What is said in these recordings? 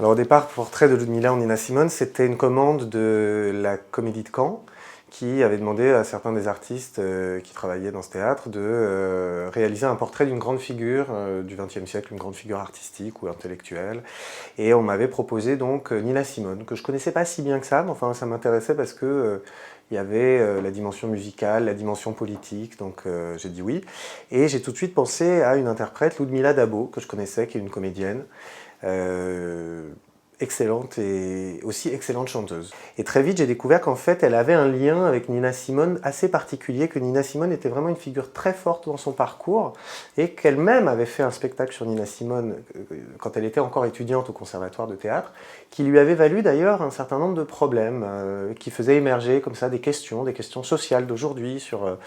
Alors au départ, Portrait de Ludmilla en Nina Simone, c'était une commande de la Comédie de Caen qui avait demandé à certains des artistes qui travaillaient dans ce théâtre de réaliser un portrait d'une grande figure du XXe siècle, une grande figure artistique ou intellectuelle. Et on m'avait proposé donc Nina Simone, que je connaissais pas si bien que ça, mais enfin ça m'intéressait parce que il y avait la dimension musicale, la dimension politique, donc j'ai dit oui. Et j'ai tout de suite pensé à une interprète, Ludmilla Dabo, que je connaissais, qui est une comédienne, excellente et aussi excellente chanteuse. Et très vite, j'ai découvert qu'en fait, elle avait un lien avec Nina Simone assez particulier, que Nina Simone était vraiment une figure très forte dans son parcours et qu'elle-même avait fait un spectacle sur Nina Simone quand elle était encore étudiante au conservatoire de théâtre, qui lui avait valu d'ailleurs un certain nombre de problèmes, qui faisaient émerger comme ça des questions sociales d'aujourd'hui sur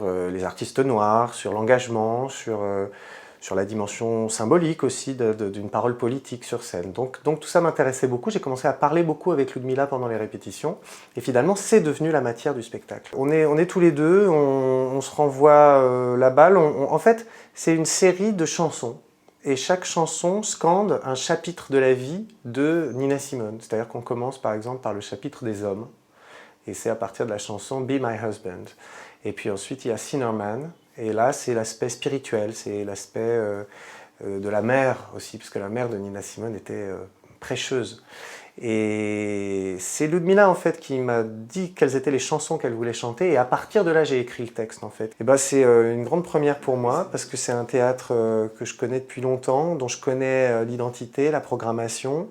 les artistes noirs, sur l'engagement, sur la dimension symbolique aussi d'une parole politique sur scène. Donc tout ça m'intéressait beaucoup, j'ai commencé à parler beaucoup avec Ludmilla pendant les répétitions, et finalement c'est devenu la matière du spectacle. On est tous les deux, on se renvoie la balle, en fait c'est une série de chansons, et chaque chanson scande un chapitre de la vie de Nina Simone, c'est-à-dire qu'on commence par exemple par le chapitre des hommes, et c'est à partir de la chanson Be My Husband. Et puis ensuite il y a Sinner Man, et là c'est l'aspect spirituel, c'est l'aspect de la mère aussi, puisque la mère de Nina Simone était prêcheuse. Et c'est Ludmilla en fait qui m'a dit quelles étaient les chansons qu'elle voulait chanter, et à partir de là j'ai écrit le texte en fait. Et ben, c'est une grande première pour moi, parce que c'est un théâtre que je connais depuis longtemps, dont je connais l'identité, la programmation,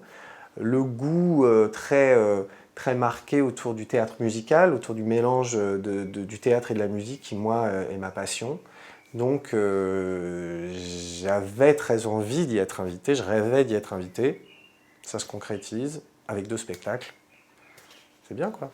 le goût très marqué autour du théâtre musical, autour du mélange du théâtre et de la musique qui, moi, est ma passion. Donc, j'avais très envie d'y être invité, je rêvais d'y être invité. Ça se concrétise avec 2 spectacles. C'est bien, quoi.